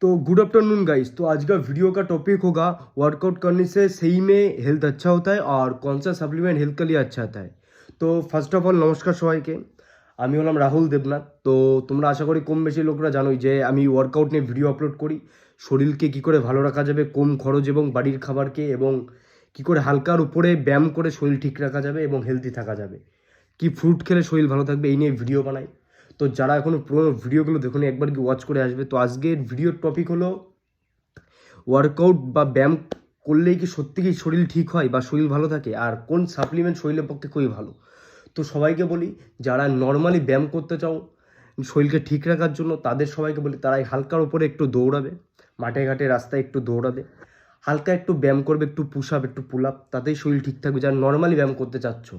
तो good afternoon guys. तो आज का वीडियो का टॉपिक होगा वर्कआउट करने से सही में हेल्थ अच्छा होता है और कौन सा सप्लीमेंट हेल्थ के लिए अच्छा होता है। তো ফার্স্ট অফ অল নমস্কার সবাইকে। আমি হলাম রাহুল দেবনাথ। তো তোমরা আশা করি কম বেশি লোকরা জানোই যে আমি ওয়ার্কআউট নিয়ে ভিডিও আপলোড করি। শরীরকে কী করে ভালো রাখা যাবে কম খরচ এবং বাড়ির খাবারকে, এবং কী করে হালকার উপরে ব্যায়াম করে শরীর ঠিক রাখা যাবে এবং হেলদি থাকা যাবে, কি ফ্রুট খেলে শরীর ভালো থাকবে, এই নিয়ে ভিডিও বানাই। তো যারা এখনও পুরোনো ভিডিওগুলো দেখুন একবার কি ওয়াচ করে আসবে। তো আজকের ভিডিওর টপিক হলো ওয়ার্কআউট বা ব্যায়াম করলেই কি সত্যি কি শরীর ঠিক হয় বা শরীর ভালো থাকে, আর কোন সাপ্লিমেন্ট শরীরের পক্ষে খুবই ভালো। তো সবাইকে বলি, যারা নর্মালি ব্যায়াম করতে চাও শরীরকে ঠিক রাখার জন্য, তাদের সবাইকে বলি তারা এই হালকার উপরে একটু দৌড়াবে, মাঠে ঘাটে রাস্তায় একটু দৌড়াবে, হালকা একটু ব্যায়াম করবে, একটু পুশ আপ একটু পুল আপ, তাতেই শরীর ঠিক থাকবে। যারা নর্মালি ব্যায়াম করতে চাচ্ছ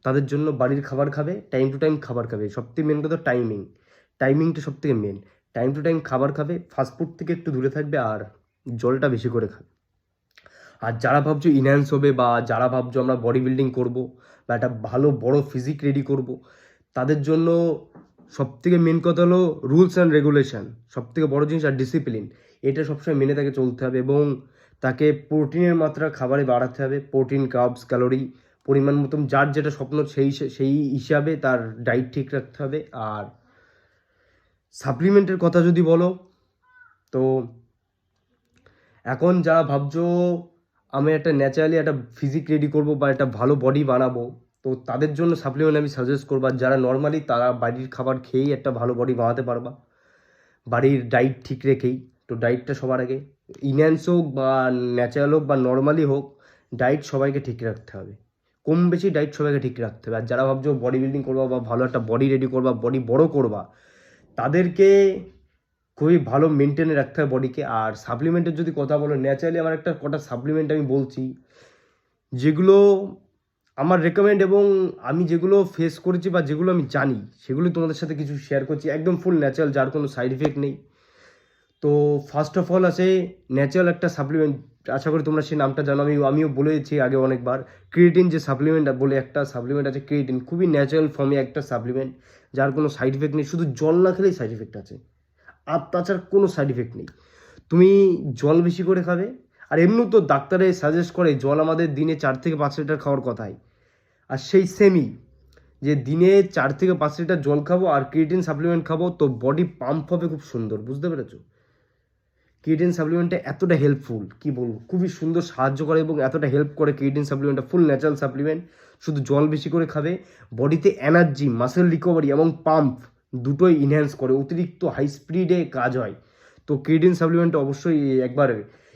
তাদের জন্য বাড়ির খাবার খাবে, টাইম টু টাইম খাবার খাবে। সবথেকে মেন কথা টাইমিংটা সবথেকে মেন। টাইম টু টাইম খাবার খাবে, ফাস্টফুড থেকে একটু দূরে থাকবে, আর জলটা বেশি করে খাবে। আর যারা ভাবছো ইনহ্যান্স হবে বা যারা ভাবছো আমরা বডি বিল্ডিং করবো বা একটা ভালো বড় ফিজিক রেডি করব, তাদের জন্য সবথেকে মেন কথা হলো রুলস অ্যান্ড রেগুলেশন। সবথেকে বড় জিনিস আর ডিসিপ্লিন, এটা সবসময় মেনে তাকে চলতে হবে, এবং তাকে প্রোটিনের মাত্রা খাবারে বাড়াতে হবে। প্রোটিন, কার্বস, ক্যালোরি পরিমাণ মতন, যার যেটা স্বপ্ন সেই হিসাবে তার ডায়েট ঠিক রাখতে হবে। আর সাপ্লিমেন্টের কথা যদি বলো, তো এখন যারা ভাবছো আমি একটা ন্যাচারালি একটা ফিজিক রেডি করব বা একটা ভালো বডি বানাবো, তো তাদের জন্য সাপ্লিমেন্ট আমি সাজেস্ট করবো। আর যারা নর্মালি তারা বাড়ির খাবার খেয়েই একটা ভালো বডি বানাতে পারবা, বাড়ির ডায়েট ঠিক রেখেই। তো ডায়েটটা সবার আগে, ইনহ্যান্স হোক বা ন্যাচারাল হোক বা নর্মালি হোক, ডায়েট সবাইকে ঠিক রাখতে হবে। কম বেশি ডায়েট সবাইকে ঠিক রাখতে হবে। আর যারা ভাবছো বডি বিল্ডিং করবা বা ভালো একটা বডি রেডি করবা, বডি বড় করবা, তাদেরকে খুবই ভালো মেনটেনে রাখতে হবে বডিকে। আর সাপ্লিমেন্টের যদি কথা বলো, ন্যাচারালি আমার একটা কটা সাপ্লিমেন্ট আমি বলছি যেগুলো আমার রেকমেন্ড, এবং আমি যেগুলো ফেস করেছি বা যেগুলো আমি জানি সেগুলো তোমাদের সাথে কিছু শেয়ার করছি, একদম ফুল ন্যাচারাল, যার কোনো সাইড ইফেক্ট নেই। তো ফার্স্ট অফ অল আছে ন্যাচারাল একটা সাপ্লিমেন্ট, আশা করি তোমরা সেই নামটা জানো, আমিও বলেছি আগে অনেকবার। ক্রিয়েটিন যে সাপ্লিমেন্ট বলে একটা সাপ্লিমেন্ট আছে, ক্রিয়েটিন খুবই ন্যাচারাল ফর্মে একটা সাপ্লিমেন্ট, যার কোনো সাইড ইফেক্ট নেই। শুধু জল না খেলেই সাইড ইফেক্ট আছে, আর তাছাড়া কোনো সাইড ইফেক্ট নেই। তুমি জল বেশি করে খাবে। আর এমনি তো ডাক্তারে সাজেস্ট করে জল আমাদের দিনে 4 থেকে 5 লিটার খাওয়ার কথাই। আর সেই সেমই যে দিনে 4 থেকে 5 লিটার জল খাবো আর ক্রিয়েটিন সাপ্লিমেন্ট খাবো, তো বডি পাম্প হবে খুব সুন্দর। বুঝতে পেরেছো? ক্রিয়েটিন সাপ্লিমেন্টটা এতটা হেল্পফুল, কি বলবো, খুবই সুন্দর সাহায্য করে এবং এতটা হেল্প করে ক্রিয়েটিন সাপ্লিমেন্টটা। ফুল ন্যাচারাল সাপ্লিমেন্ট, শুধু জল বেশি করে খাবে। বডিতে এনার্জি, মাসেল রিকভারি এবং পাম্প দুটোই ইনহ্যান্স করে, অতিরিক্ত হাই স্পিডে কাজ হয়। তো ক্রিয়েটিন সাপ্লিমেন্টটা অবশ্যই একবার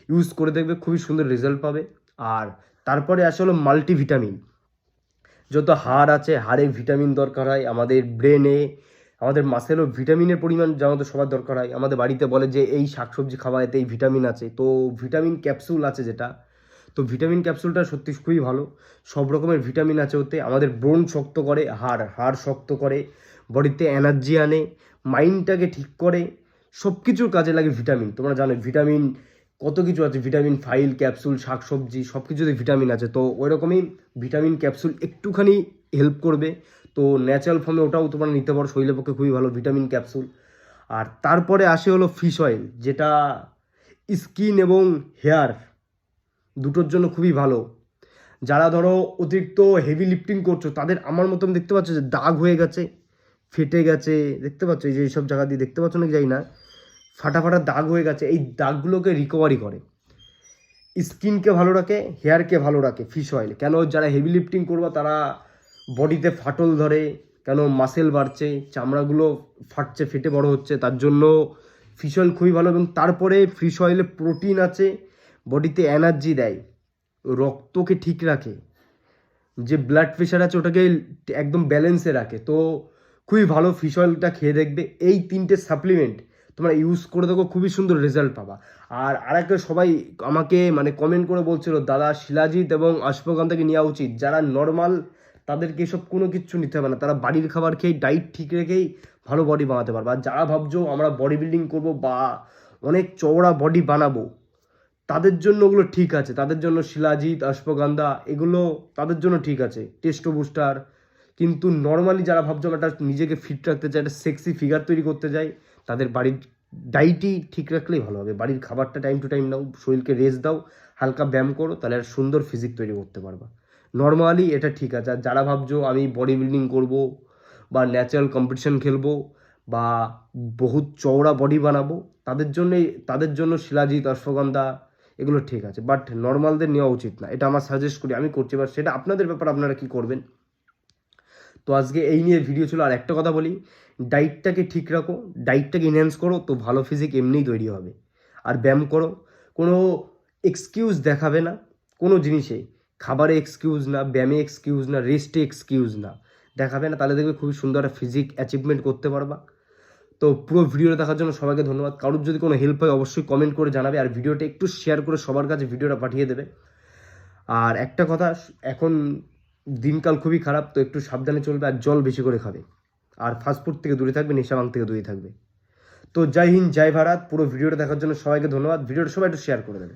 ইউজ করে দেখবে, খুবই সুন্দর রেজাল্ট পাবে। আর তারপরে আসলে মাল্টিভিটামিন, যত হাড় আছে হাড়ে ভিটামিন দরকার হয়, আমাদের ব্রেনে, আমাদের মাসেলও ভিটামিনের পরিমাণ যেমন সবার দরকার হয়। আমাদের বাড়িতে বলে যে এই শাকসবজি খাওয়া, এতে এই ভিটামিন আছে, তো ভিটামিন ক্যাপসুল আছে যেটা, তো ভিটামিন ক্যাপসুলটা সত্যি খুবই ভালো। সব রকমের ভিটামিন আছে ওতে। আমাদের বোন শক্ত করে, হাড় শক্ত করে, বডিতে এনার্জি আনে, মাইন্ডটাকে ঠিক করে, সব কিছুর কাজে লাগে ভিটামিন। তোমরা জানো ভিটামিন কত কিছু আছে, ভিটামিন ফাইল, ক্যাপসুল, শাকসবজি সব কিছুতে ভিটামিন আছে। তো ওই রকমই ভিটামিন ক্যাপসুল একটুখানি হেল্প করবে। তো ন্যাচারাল ফর্মে ওটাও তোমরা নিতে পারো, শরীরের পক্ষে খুবই ভালো ভিটামিন ক্যাপসুল। আর তারপরে আসে হলো ফিশ অয়েল, যেটা স্কিন এবং হেয়ার দুটোর জন্য খুবই ভালো। যারা ধরো অতিরিক্ত হেভি লিফটিং করছো, তাদের আমার মতন দেখতে পাচ্ছ যে দাগ হয়ে গেছে, ফেটে গেছে, দেখতে পাচ্ছ এই যে এইসব জায়গা দিয়ে দেখতে পাচ্ছ নাকি যাই না, ফাটা ফাটা দাগ হয়ে গেছে, এই দাগগুলোকে রিকভারি করে, স্কিনকে ভালো রাখে, হেয়ারকে ভালো রাখে ফিশ অয়েল। কেন? যারা হেভি লিফটিং করবা তারা বডিতে ফাটল ধরে, কেন মাসেল বাড়ছে, চামড়াগুলো ফাটছে, ফেটে বড় হচ্ছে, তার জন্য ফিশ অয়েল খুবই ভালো। এবং তারপরে ফিশ অয়েলে প্রোটিন আছে, বডিতে এনার্জি দেয়, রক্তকে ঠিক রাখে, যে ব্লাড প্রেশার আছে ওটাকে একদম ব্যালেন্সে রাখে। তো খুবই ভালো, ফিশ অয়েলটা খেয়ে দেখবে। এই 3টে সাপ্লিমেন্ট তোমরা ইউজ করে দেখো, খুবই সুন্দর রেজাল্ট পাবা। আর আরেকটা সবাই আমাকে কমেন্ট করে বলছিল, দাদা শিলাজিৎ এবং অশ্বগন্ধাকে নেওয়া উচিত। যারা নর্মাল তাদেরকে এসব কোনো কিছু নিতে হবে না, তারা বাড়ির খাবার খেয়ে ডায়েট ঠিক রেখেই ভালো বডি বানাতে পারবে। আর যারা ভাবছো আমরা বডি বিল্ডিং করবো বা অনেক চওড়া বডি বানাবো, তাদের জন্য ওগুলো ঠিক আছে, তাদের জন্য শিলাজিৎ, অশ্বগন্ধা এগুলো তাদের জন্য ঠিক আছে, টেস্টো বুস্টার। কিন্তু নর্মালি যারা ভাবছো একটা নিজেকে ফিট রাখতে চায়, একটা সেক্সি ফিগার তৈরি করতে চায়, তাদের বাড়ির ডাইটই ঠিক রাখলেই ভালো হবে। বাড়ির খাবারটা টাইম টু টাইম নাও, শরীরকে রেস্ট দাও, হালকা ব্যায়াম করো, তাহলে আর সুন্দর ফিজিক তৈরি করতে পারবা। নর্মালি এটা ঠিক আছে। আর যারা ভাবছো আমি বডি বিল্ডিং করবো বা ন্যাচারাল কম্পিটিশন খেলবো বা বহুত চওড়া বডি বানাবো, তাদের জন্য শিলাজিৎ, অশ্বগন্ধা এগুলো ঠিক আছে, বাট নর্মালদের নেওয়া উচিত না। এটা আমার সাজেস্ট করি, আমি করছি, বাট সেটা আপনাদের ব্যাপার, আপনারা কি করবেন। তো আজকে এই নিয়ে ভিডিও ছিল। আর একটা কথা বলি, ডাইটটাকে ঠিক রাখো, ডাইটটাকে ইনহ্যান্স করো, তো ভালো ফিজিক এমনিই তৈরি হবে। আর ব্যায়াম করো, কোনো এক্সকিউজ দেখাবে না কোনো জিনিসে, খাবারে এক্সকিউজ না, ব্যায়ামে এক্সকিউজ না, রেস্টে এক্সকিউজ না দেখাবে না, তাহলে দেখবে খুবই সুন্দর একটা ফিজিক অ্যাচিভমেন্ট করতে পারবা। তো পুরো ভিডিওটা দেখার জন্য সবাইকে ধন্যবাদ। কারোর যদি কোনো হেল্প হয় অবশ্যই কমেন্ট করে জানাবে, আর ভিডিওটা একটু শেয়ার করে সবার কাছে ভিডিওটা পাঠিয়ে দেবে। আর একটা কথা, এখন দিনকাল খুবই খারাপ, তো একটু সাবধানে চলবে, আর জল বেশি করে খাবে, আর ফাস্টফুড থেকে দূরে থাকবে, নেশা ভাঙ থেকে দূরে থাকবে। তো জয় হিন্দ, জয় ভারত। পুরো ভিডিওটা দেখার জন্য সবাইকে ধন্যবাদ। ভিডিওটা সবাই একটু শেয়ার করে দেবে।